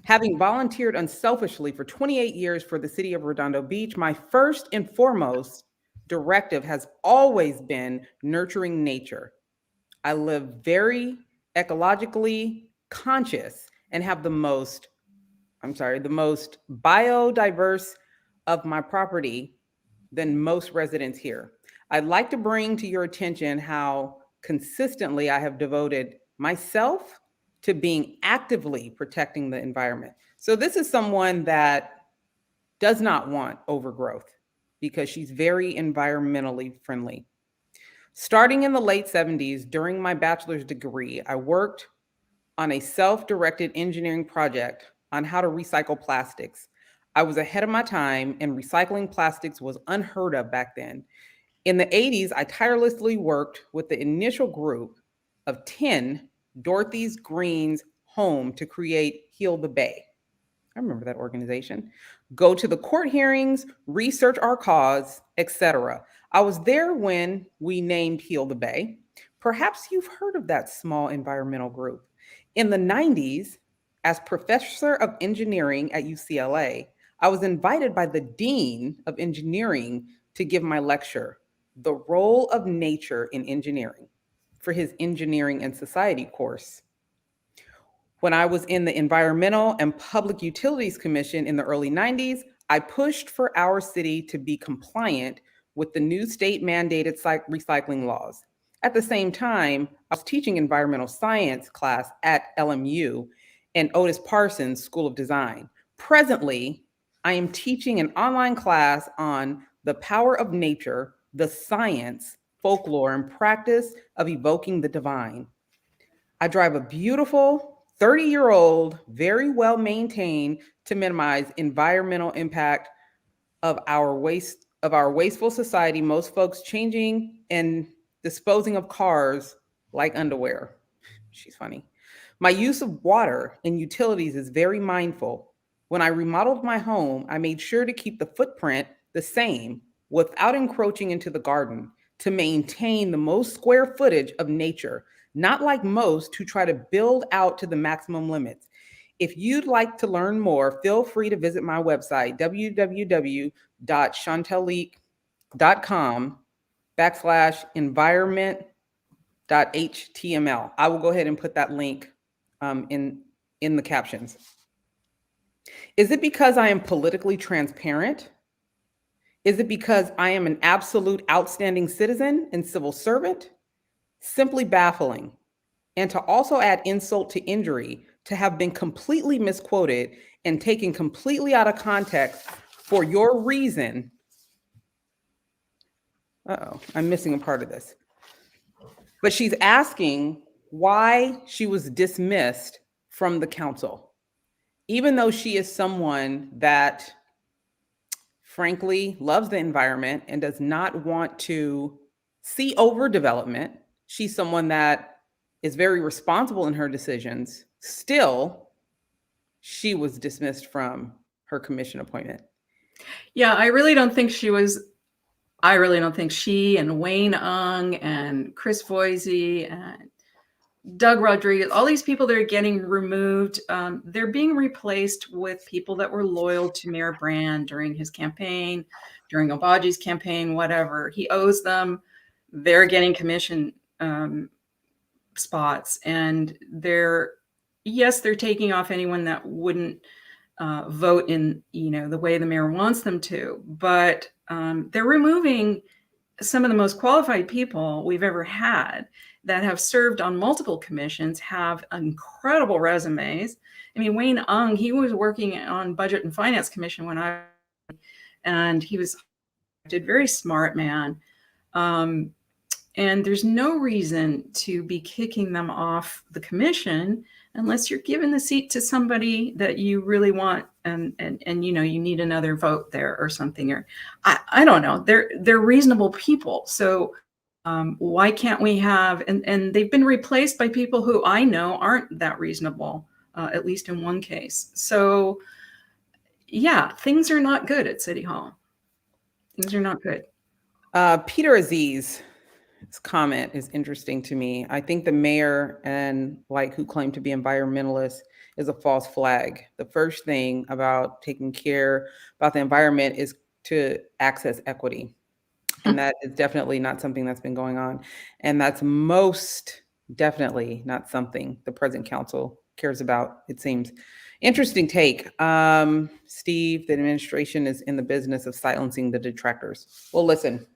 Having volunteered unselfishly for 28 years for the city of Redondo Beach, my first and foremost directive has always been nurturing nature. I live very ecologically conscious and have the most biodiverse of my property than most residents here. I'd like to bring to your attention how consistently I have devoted myself to being actively protecting the environment. So, this is someone that does not want overgrowth because she's very environmentally friendly. Starting in the late 70s, during my bachelor's degree, I worked on a self directed engineering project on how to recycle plastics. I was ahead of my time, and recycling plastics was unheard of back then. In the 80s, I tirelessly worked with the initial group of 10 Dorothy's Green's Home to create Heal the Bay. I remember that organization. Go to the court hearings, research our cause, etc. I was there when we named Heal the Bay. Perhaps you've heard of that small environmental group. In the 90s, as professor of engineering at UCLA, I was invited by the dean of engineering to give my lecture, The Role of Nature in Engineering, for his Engineering and Society course. When I was in the Environmental and Public Utilities Commission in the early 90s, I pushed for our city to be compliant with the new state mandated recycling laws. At the same time, I was teaching environmental science class at LMU and Otis Parsons School of Design. Presently, I am teaching an online class on the power of nature, the science, folklore, and practice of evoking the divine. I drive a beautiful 30-year-old, very well maintained to minimize environmental impact of our wasteful society, most folks changing and disposing of cars like underwear. She's funny. My use of water and utilities is very mindful. When I remodeled my home, I made sure to keep the footprint the same without encroaching into the garden to maintain the most square footage of nature, not like most who try to build out to the maximum limits. If you'd like to learn more, feel free to visit my website, www.chantelleek.com/environment.html. I will go ahead and put that link in the captions. Is it because I am politically transparent? Is it because I am an absolute outstanding citizen and civil servant? Simply baffling. And to also add insult to injury, to have been completely misquoted and taken completely out of context for your reason. I'm missing a part of this. But she's asking why she was dismissed from the council, even though she is someone that frankly loves the environment and does not want to see overdevelopment. She's someone that is very responsible in her decisions. Still, she was dismissed from her commission appointment. Yeah, I really don't think she and Wayne Ung and Chris Voisey and Doug Rodriguez, all these people that are getting removed, they're being replaced with people that were loyal to Mayor Brand during his campaign, during Obaji's campaign, whatever. He owes them. They're getting commission spots, and they're taking off anyone that wouldn't vote in the way the mayor wants them to, but they're removing some of the most qualified people we've ever had that have served on multiple commissions, have incredible resumes. I mean, Wayne Ung, he was working on Budget and Finance Commission and he was a very smart man. And there's no reason to be kicking them off the commission unless you're giving the seat to somebody that you really want and you need another vote there or something. Or I don't know. They're reasonable people. So Why can't we have, and they've been replaced by people who I know aren't that reasonable, at least in one case. So yeah, things are not good at City Hall. Things are not good. Peter Aziz's comment is interesting to me. I think the mayor and like who claim to be environmentalists is a false flag. The first thing about taking care about the environment is to access equity. And that is definitely not something that's been going on. And that's most definitely not something the present council cares about, it seems. Interesting take. Steve, the administration is in the business of silencing the detractors. Well, listen,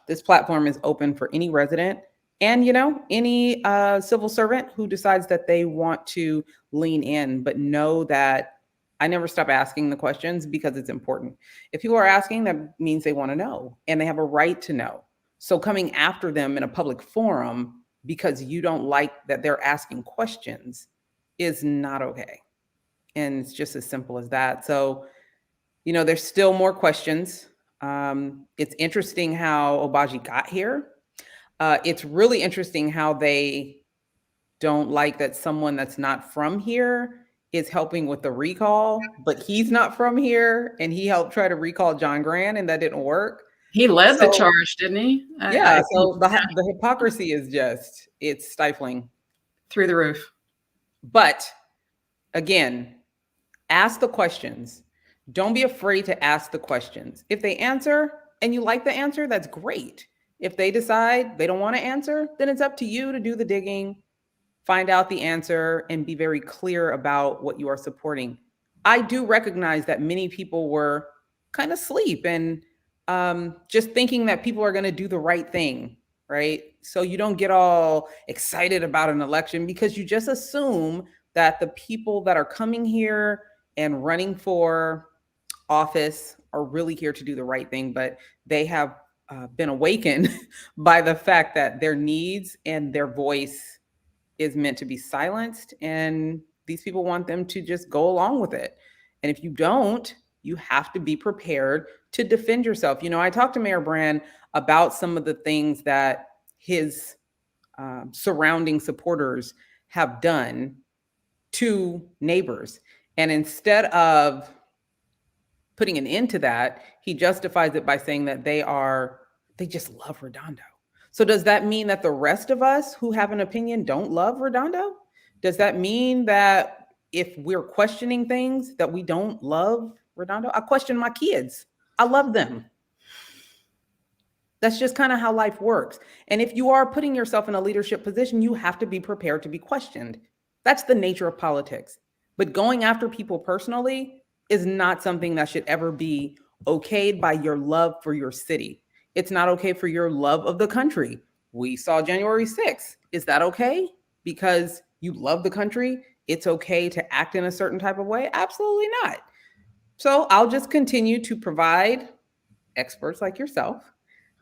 this platform is open for any resident and, any civil servant who decides that they want to lean in, but know that I never stop asking the questions because it's important. If people are asking, that means they want to know and they have a right to know. So coming after them in a public forum because you don't like that they're asking questions is not okay. And it's just as simple as that. So, there's still more questions. It's interesting how Obagi got here. It's really interesting how they don't like that someone that's not from here is helping with the recall, but he's not from here and he helped try to recall John Grant and that didn't work. He led the So, charge, didn't he? yeah, I think so the hypocrisy is just, it's stifling. through the roof. But again, ask the questions. Don't be afraid to ask the questions. If they answer and you like the answer, that's great. If they decide they don't want to answer, then it's up to you to do the digging, find out the answer, and be very clear about what you are supporting. I do recognize that many people were kind of asleep and just thinking that people are going to do the right thing, right? So you don't get all excited about an election because you just assume that the people that are coming here and running for office are really here to do the right thing, but they have been awakened by the fact that their needs and their voice is meant to be silenced, and these people want them to just go along with it. And if you don't, you have to be prepared to defend yourself. I talked to Mayor Brand about some of the things that his surrounding supporters have done to neighbors. And instead of putting an end to that, he justifies it by saying that they just love Redondo. So does that mean that the rest of us who have an opinion don't love Redondo? Does that mean that if we're questioning things that we don't love Redondo? I question my kids. I love them. That's just kind of how life works. And if you are putting yourself in a leadership position, you have to be prepared to be questioned. That's the nature of politics. But going after people personally is not something that should ever be okayed by your love for your city. It's not okay for your love of the country. We saw January 6th. Is that okay? Because you love the country, it's okay to act in a certain type of way? Absolutely not. So I'll just continue to provide experts like yourself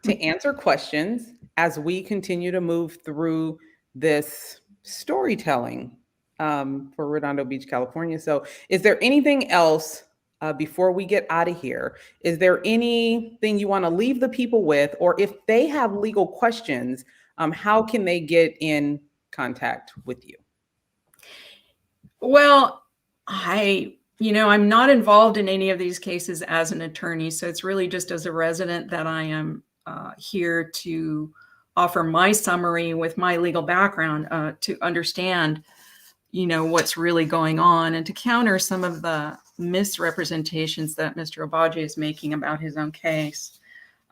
to answer questions as we continue to move through this storytelling for Redondo Beach, California. So, is there anything else before we get out of here? Is there anything you want to leave the people with, or if they have legal questions, how can they get in contact with you? Well, I'm not involved in any of these cases as an attorney, so it's really just as a resident that I am here to offer my summary with my legal background to understand, what's really going on and to counter some of the misrepresentations that Mr. Obagi is making about his own case.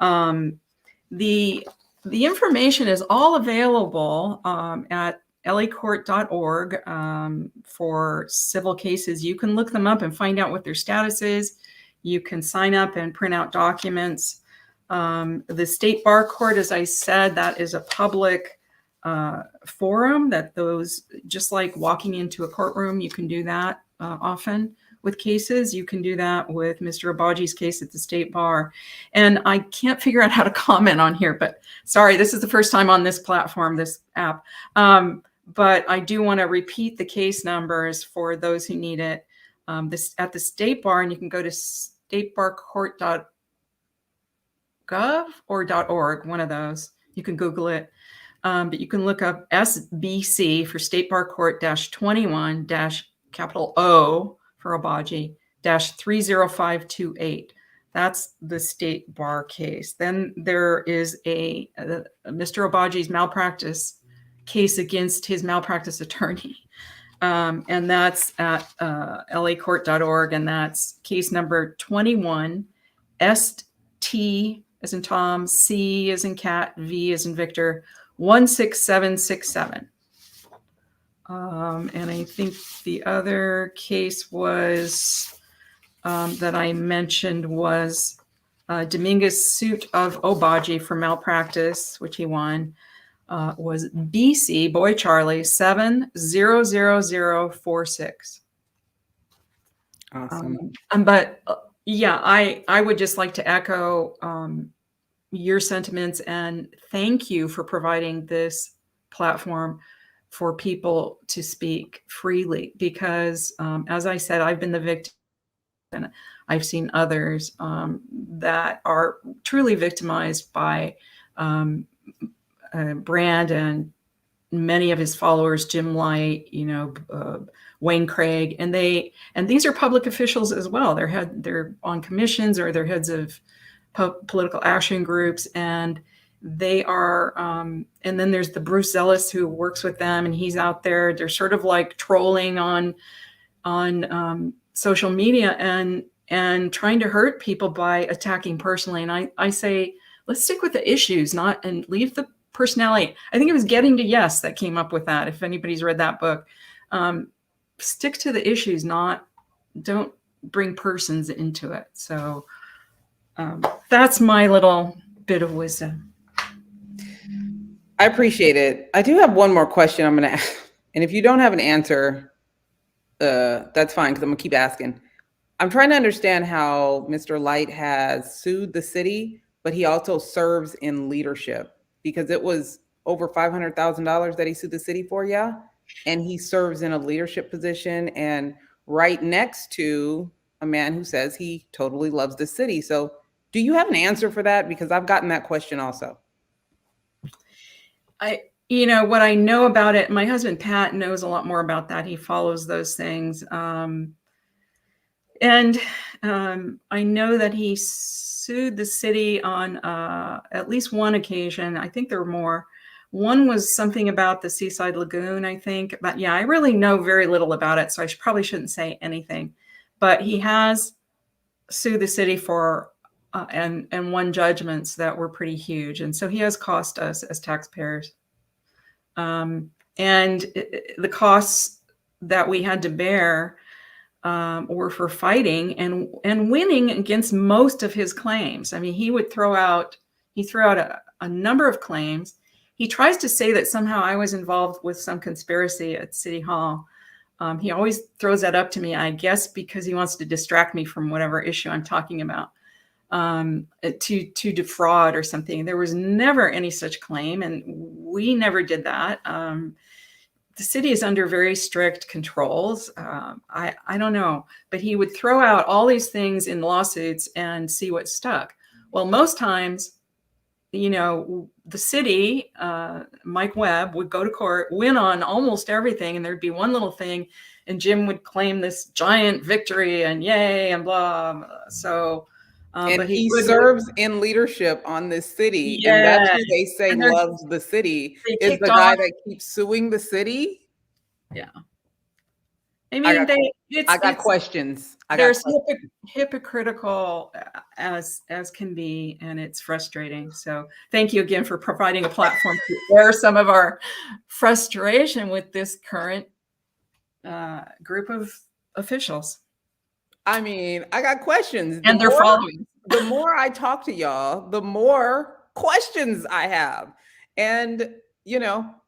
The information is all available at lacourt.org for civil cases. You can look them up and find out what their status is. You can sign up and print out documents. The State Bar Court, as I said, that is a public forum that just like walking into a courtroom, you can do that often with cases. You can do that with Mr. Abaji's case at the State Bar. And I can't figure out how to comment on here, but sorry, this is the first time on this platform, this app. But I do want to repeat the case numbers for those who need it. At the State Bar, and you can go to statebarcourt.gov or .org, one of those. You can Google it. But you can look up SBC for State Bar Court -21 capital O for Obagi -30528. That's the state bar case. Then there is a Mr. Obagi's malpractice case against his malpractice attorney. And that's at lacourt.org, and that's case number 21 ST as in Tom, C as in cat, V as in Victor, 16767. And I think the other case was that I mentioned was Dominguez suit of Obagi for malpractice, which he won, was BC, Boy Charlie, 700046. Awesome. But yeah, I would just like to echo your sentiments and thank you for providing this platform for people to speak freely, because as I said, I've been the victim and I've seen others that are truly victimized by Brand and many of his followers, Jim Light, Wayne Craig, and these are public officials as well. They're on commissions or they're heads of political action groups, and they are. And then there's the Bruce Ellis who works with them, and he's out there. They're sort of like trolling on social media and trying to hurt people by attacking personally. And I say, let's stick with the issues, and leave the personality. I think it was Getting to Yes that came up with that. If anybody's read that book, stick to the issues, don't bring persons into it. So that's my little bit of wisdom. I appreciate it. I do have one more question I'm going to ask. And if you don't have an answer, that's fine, because I'm going to keep asking. I'm trying to understand how Mr. Light has sued the city, but he also serves in leadership, because it was over $500,000 that he sued the city for, yeah? And he serves in a leadership position and right next to a man who says he totally loves the city. So do you have an answer for that? Because I've gotten that question also. What I know about it, my husband Pat knows a lot more about that. He follows those things. And I know that he sued the city on at least one occasion. I think there were more. One was something about the Seaside Lagoon, I think. But yeah, I really know very little about it, so I probably shouldn't say anything. But he has sued the city for and won judgments that were pretty huge. And so he has cost us as taxpayers. And the costs that we had to bear or for fighting and winning against most of his claims. I mean, he threw out a number of claims. He tries to say that somehow I was involved with some conspiracy at City Hall. He always throws that up to me, I guess, because he wants to distract me from whatever issue I'm talking about, to defraud or something. There was never any such claim, and we never did that. The city is under very strict controls. I don't know, but he would throw out all these things in lawsuits and see what stuck. Well, most times, the city, Mike Webb, would go to court, win on almost everything, and there'd be one little thing, and Jim would claim this giant victory and yay and blah. So, and but he serves in leadership on this city, and that's who they say loves the city, is the guy that keeps suing the city. Yeah. I mean, I got questions. They're hypocritical as can be, and it's frustrating. So thank you again for providing a platform to air some of our frustration with this current group of officials. I mean, I got questions. And they're following. The more I talk to y'all, the more questions I have. And,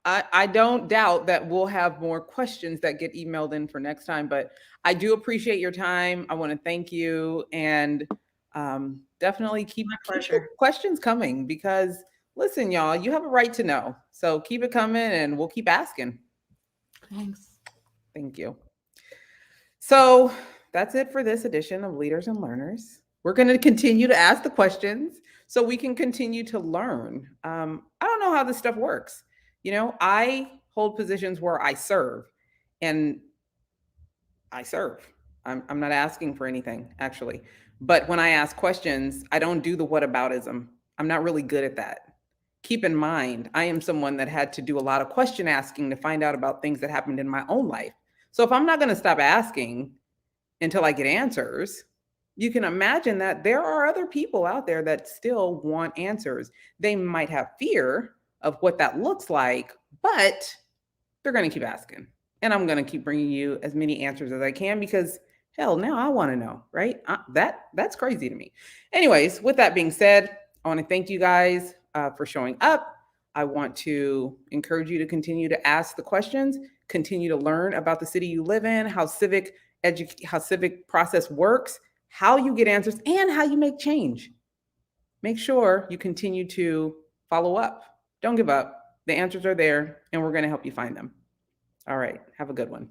I don't doubt that we'll have more questions that get emailed in for next time. But I do appreciate your time. I want to thank you, and definitely keep questions coming, because listen, y'all, you have a right to know. So keep it coming, and we'll keep asking. Thanks. Thank you. So that's it for this edition of Leaders and Learners. We're going to continue to ask the questions. so we can continue to learn. I don't know how this stuff works. I hold positions where I serve, and I serve. I'm not asking for anything, actually. But when I ask questions, I don't do the whataboutism. I'm not really good at that. Keep in mind, I am someone that had to do a lot of question asking to find out about things that happened in my own life. So if I'm not going to stop asking until I get answers, you can imagine that there are other people out there that still want answers. They might have fear of what that looks like, but they're going to keep asking. And I'm going to keep bringing you as many answers as I can because hell, now I want to know, right? That's crazy to me. Anyways, with that being said, I want to thank you guys for showing up. I want to encourage you to continue to ask the questions, continue to learn about the city you live in, how civic process works, how you get answers, and how you make change. Make sure you continue to follow up. Don't give up. The answers are there, and we're going to help you find them. All right. Have a good one.